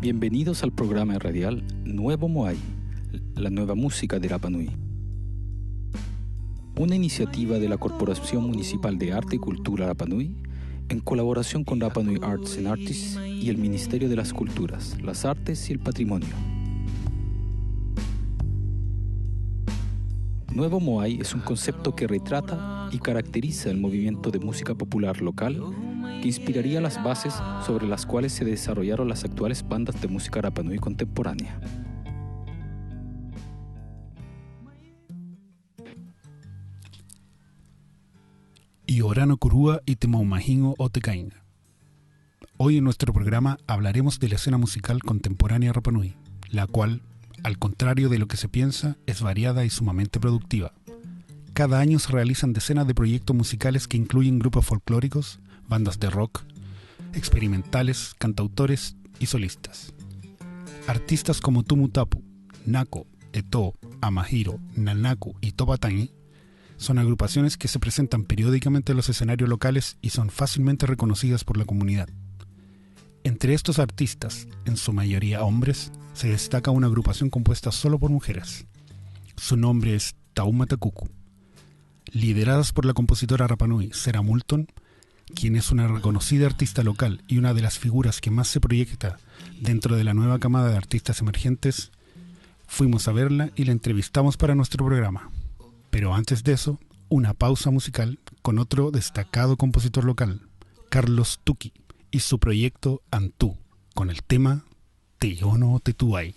Bienvenidos al programa radial Nuevo Moai, la nueva música de Rapa Nui. Una iniciativa de la Corporación Municipal de Arte y Cultura Rapa Nui, en colaboración con Rapa Nui Arts and Artists y el Ministerio de las Culturas, las Artes y el Patrimonio. Nuevo Moai es un concepto que retrata y caracteriza el movimiento de música popular local que inspiraría las bases sobre las cuales se desarrollaron las actuales bandas de música Rapa Nui contemporánea. Iorano Curúa y Temaumahingo Otecainga. Hoy en nuestro programa hablaremos de la escena musical contemporánea Rapa Nui, la cual, al contrario de lo que se piensa, es variada y sumamente productiva. Cada año se realizan decenas de proyectos musicales que incluyen grupos folclóricos, bandas de rock, experimentales, cantautores y solistas. Artistas como Tumutapu, Nako, Eto, Amahiro, Nanaku y Topatani son agrupaciones que se presentan periódicamente en los escenarios locales y son fácilmente reconocidas por la comunidad. Entre estos artistas, en su mayoría hombres, se destaca una agrupación compuesta solo por mujeres. Su nombre es Taumatakuku. Lideradas por la compositora Rapa Nui, Sera Moulton, quien es una reconocida artista local y una de las figuras que más se proyecta dentro de la nueva camada de artistas emergentes, fuimos a verla y la entrevistamos para nuestro programa. Pero antes de eso, una pausa musical con otro destacado compositor local, Carlos Tuki, y su proyecto Antú, con el tema Te Ono Tetuai.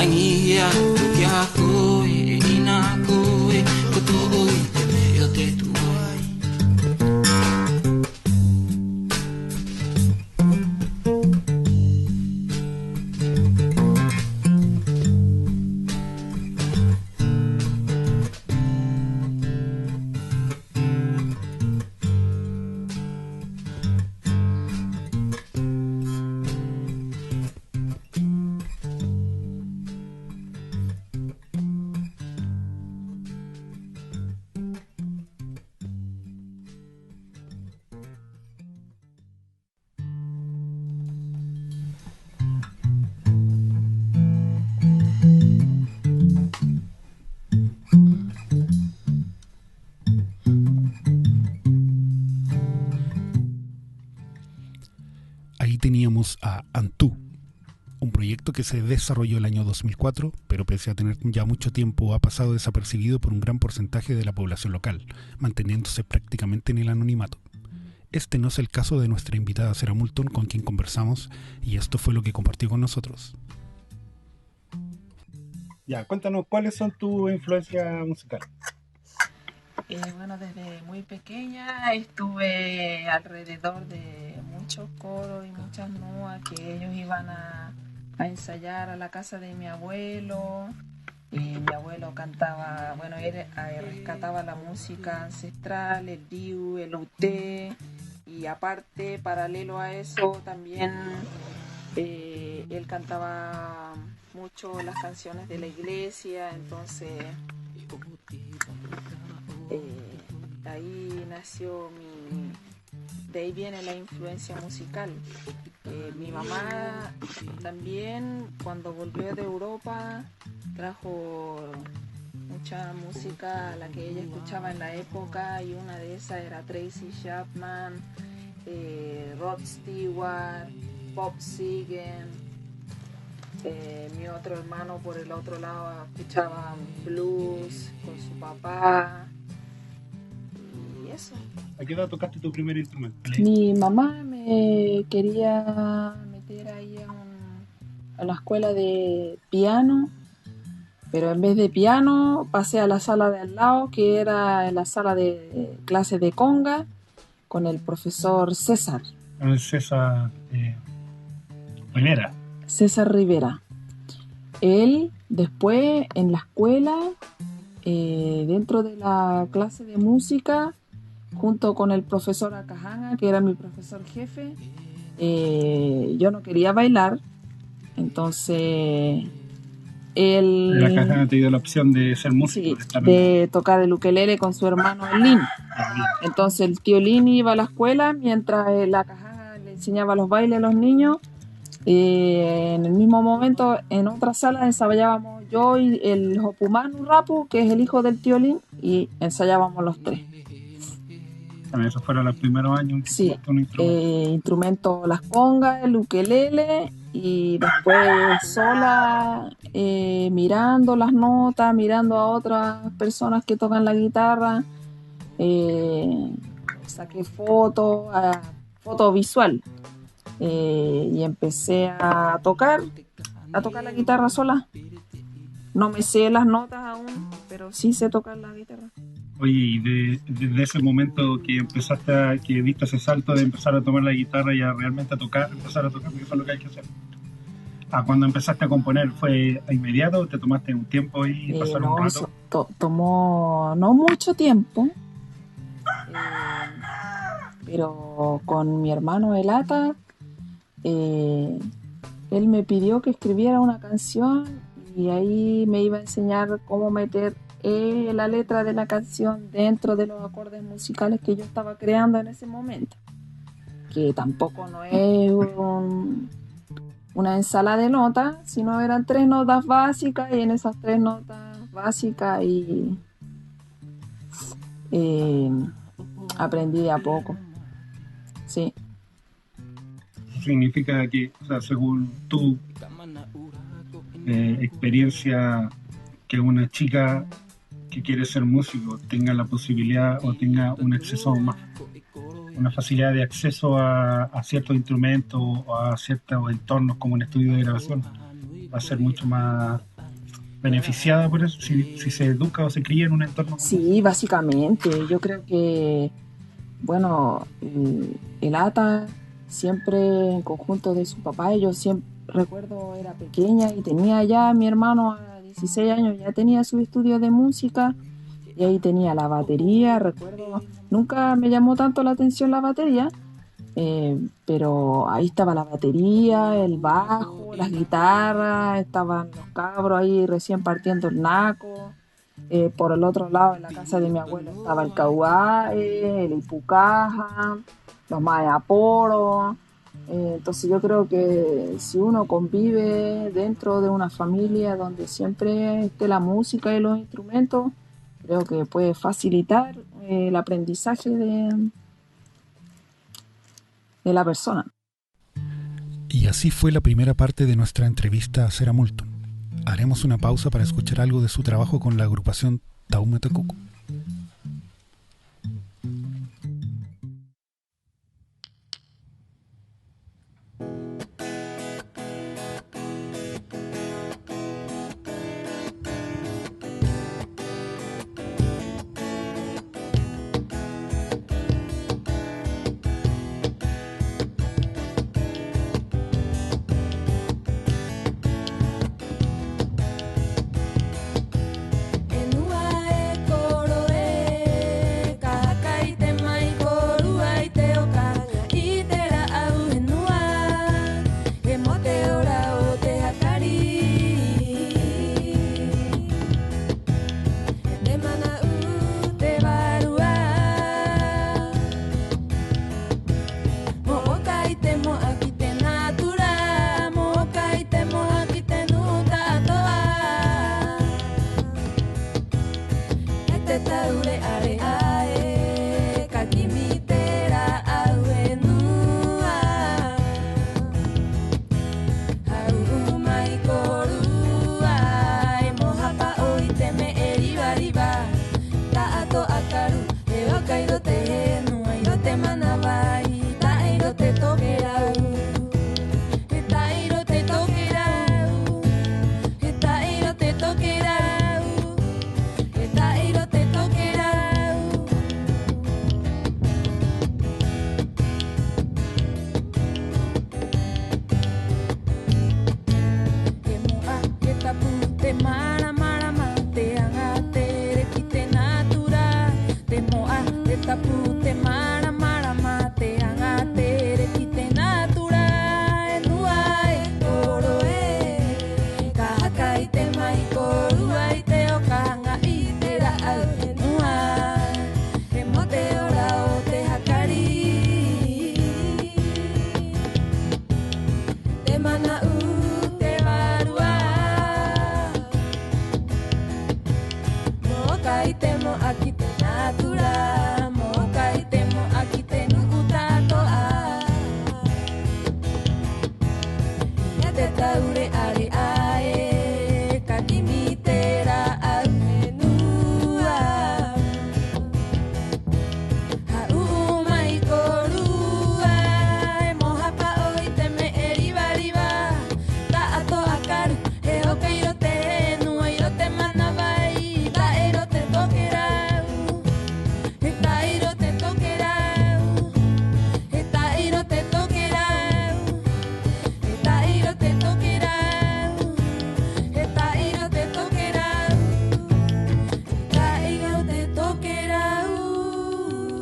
Aingia tukia koe ina koe koto oi te mea te tuai. Ahí teníamos a Antú, un proyecto que se desarrolló el año 2004, pero pese a tener ya mucho tiempo ha pasado desapercibido por un gran porcentaje de la población local, manteniéndose prácticamente en el anonimato. Este no es el caso de nuestra invitada Sera Moulton, con quien conversamos, y esto fue lo que compartió con nosotros. Ya, cuéntanos, ¿cuáles son tus influencias musicales? Bueno, desde muy pequeña estuve alrededor de muchos coros y muchas nuas que ellos iban a ensayar a la casa de mi abuelo. Mi abuelo cantaba, bueno, él rescataba la música ancestral, el diu, el uté, y aparte, paralelo a eso, también él cantaba mucho las canciones de la iglesia, entonces ahí nació de ahí viene la influencia musical. Mi mamá también, cuando volvió de Europa, trajo mucha música a la que ella escuchaba en la época, y una de esas era Tracy Chapman, Rod Stewart, Bob Seger. Mi otro hermano por el otro lado escuchaba blues con su papá y eso. ¿A qué edad tocaste tu primer instrumento? Mi mamá me quería meter ahí a la escuela de piano, pero en vez de piano pasé a la sala de al lado, que era la sala de clases de conga, con el profesor César. César Rivera. César Rivera. Él después en la escuela, dentro de la clase de música, junto con el profesor Acajanga, que era mi profesor jefe, yo no quería bailar, entonces él... El Acajanga te dio la opción de ser músico. Sí, de tocar el ukelele con su hermano Lin. Entonces el tío Lin iba a la escuela mientras el Acajanga le enseñaba los bailes a los niños. En el mismo momento, en otra sala ensayábamos yo y el Hopumanu Rapu, que es el hijo del tío Lin, y ensayábamos los tres. Bueno, esos fueron los primeros años. Sí, instrumentos, las congas, el ukelele, y después sola, mirando las notas, mirando a otras personas que tocan la guitarra, saqué fotos, foto visual. Y empecé a tocar la guitarra sola. No me sé las notas aún, pero sí sé tocar la guitarra. Oye, y desde ese momento que empezaste que diste ese salto de empezar a tomar la guitarra y a realmente empezar a tocar, porque eso es lo que hay que hacer. Cuando empezaste a componer, ¿fue inmediato o te tomaste un tiempo y pasaron un rato? Tomó no mucho tiempo, pero con mi hermano Elata, él me pidió que escribiera una canción y ahí me iba a enseñar cómo meter la letra de la canción dentro de los acordes musicales que yo estaba creando en ese momento, que tampoco no es una ensalada de notas, sino eran 3 notas básicas, y en esas 3 notas básicas y aprendí de a poco. Sí. Significa que, o sea, según tu experiencia, que una chica que quiere ser músico tenga la posibilidad o tenga un acceso más, una facilidad de acceso a ciertos instrumentos o a ciertos entornos como un estudio de grabación, va a ser mucho más beneficiada por eso, si se educa o se cría en un entorno. Sí, básicamente. Yo creo que, bueno, el ATA siempre en conjunto de su papá, yo siempre recuerdo era pequeña y tenía ya mi hermano a 16 años, ya tenía su estudio de música y ahí tenía la batería, recuerdo, nunca me llamó tanto la atención la batería, pero ahí estaba la batería, el bajo, las guitarras, estaban los cabros ahí recién partiendo el naco. Por el otro lado, en la casa de mi abuelo estaba el cauae, el ipucaja, los maeaporos. Entonces yo creo que si uno convive dentro de una familia donde siempre esté la música y los instrumentos, creo que puede facilitar el aprendizaje de la persona. Y así fue la primera parte de nuestra entrevista a Cera Moulton. Haremos una pausa para escuchar algo de su trabajo con la agrupación Taume Tecuco.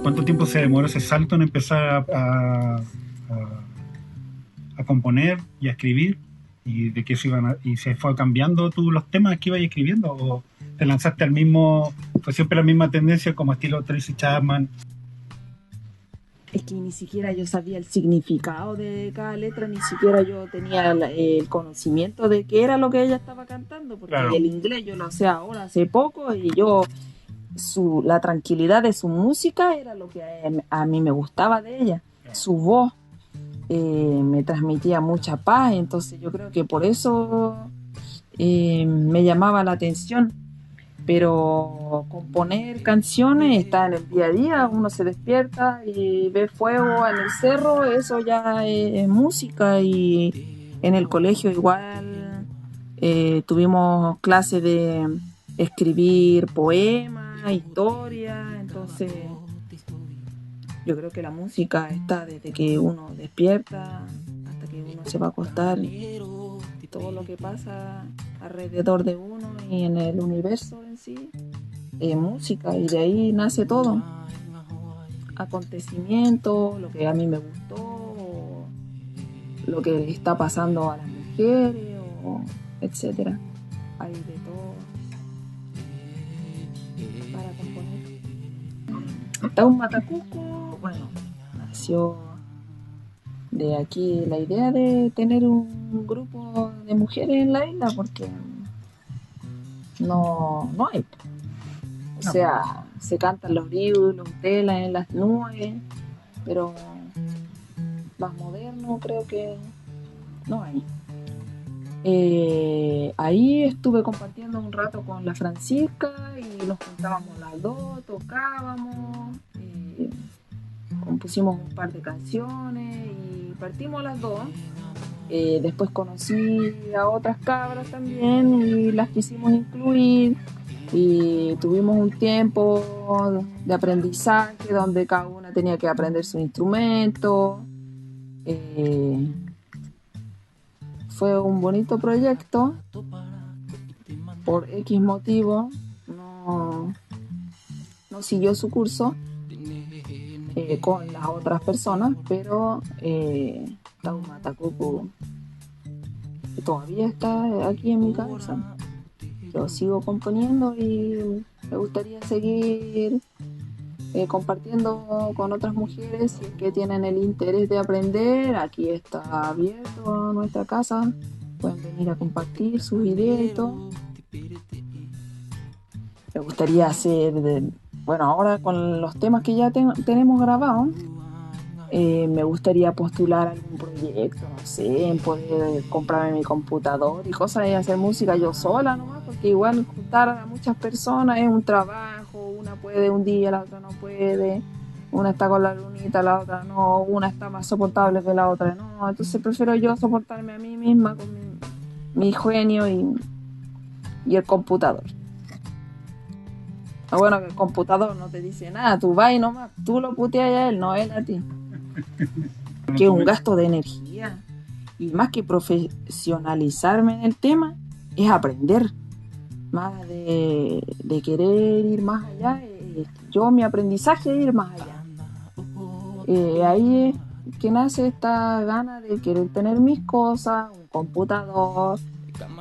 ¿Cuánto tiempo se demoró ese salto en empezar a componer y a escribir? ¿Y de qué y se fue cambiando tú los temas que ibas escribiendo? ¿O te lanzaste al mismo, fue siempre la misma tendencia como estilo Tracy Chapman? Es que ni siquiera yo sabía el significado de cada letra, ni siquiera yo tenía el conocimiento de qué era lo que ella estaba cantando, porque claro, el inglés yo lo sé ahora, hace poco, y yo la tranquilidad de su música era lo que a mí me gustaba de ella, su voz me transmitía mucha paz, entonces yo creo que por eso me llamaba la atención. Pero componer canciones está en el día a día, uno se despierta y ve fuego en el cerro, eso ya es música, y en el colegio igual Tuvimos clase de escribir poemas, historias, entonces yo creo que la música está desde que uno despierta hasta que uno se va a acostar, todo lo que pasa alrededor de uno y en el universo en sí, música, y de ahí nace todo. Acontecimientos, lo que a mí me gustó, lo que le está pasando a las mujeres, etcétera. Hay de todo para componer. Tauma Tacuco, bueno, nació de aquí la idea de tener un grupo de mujeres en la isla, porque no hay. O sea, se cantan los ríos, los telas en las nubes, pero más moderno creo que no hay. Ahí estuve compartiendo un rato con la Francisca y nos juntábamos las dos, tocábamos, compusimos un par de canciones y partimos las dos. Después conocí a otras cabras también y las quisimos incluir, y tuvimos un tiempo de aprendizaje donde cada una tenía que aprender su instrumento. Fue un bonito proyecto. Por X motivo no siguió su curso con las otras personas, pero Tauma Tacuco todavía está aquí en mi cabeza. Yo sigo componiendo y me gustaría seguir compartiendo con otras mujeres que tienen el interés de aprender. Aquí está abierto nuestra casa, pueden venir a compartir sus ideas y todo. Me gustaría hacer, bueno, ahora con los temas que ya tenemos grabados, me gustaría postular algún proyecto, no sé, en poder comprarme mi computador y cosas, y hacer música yo sola nomás, porque igual juntar a muchas personas es un trabajo. Una puede un día, la otra no puede, una está con la lunita, la otra no, una está más soportable que la otra no, entonces prefiero yo soportarme a mí misma con mi genio y el computador. Bueno, que el computador no te dice nada, tú vas y nomás, tú lo puteas a él, no él a ti. Que es un gasto de energía, y más que profesionalizarme en el tema es aprender, más de querer ir más allá. Mi aprendizaje es ir más allá. Ahí es que nace esta gana de querer tener mis cosas, un computador,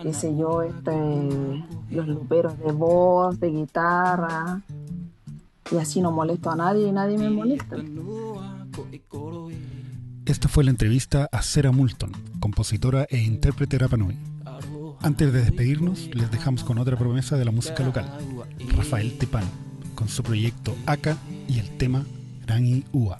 qué sé yo, los luperos de voz, de guitarra, y así no molesto a nadie y nadie me molesta. Esta fue la entrevista a Sera Moulton, compositora e intérprete Rapa Nui. Antes de despedirnos, les dejamos con otra promesa de la música local, Rafael Tepán, con su proyecto Aka y el tema Rangi Ua.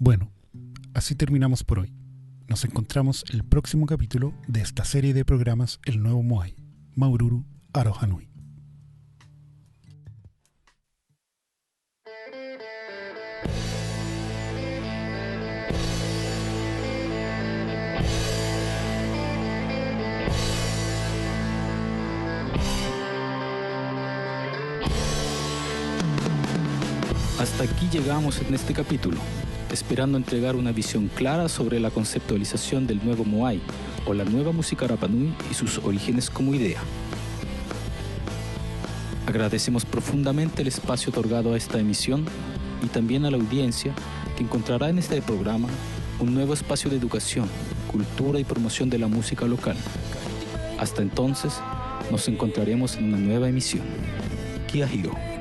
Bueno, así terminamos por hoy. Nos encontramos el próximo capítulo de esta serie de programas El Nuevo Moai, Maururu Arohanui. Hasta aquí llegamos en este capítulo, esperando entregar una visión clara sobre la conceptualización del nuevo Moai o la nueva música Rapanui y sus orígenes como idea. Agradecemos profundamente el espacio otorgado a esta emisión y también a la audiencia que encontrará en este programa un nuevo espacio de educación, cultura y promoción de la música local. Hasta entonces, nos encontraremos en una nueva emisión. Kia Hiro.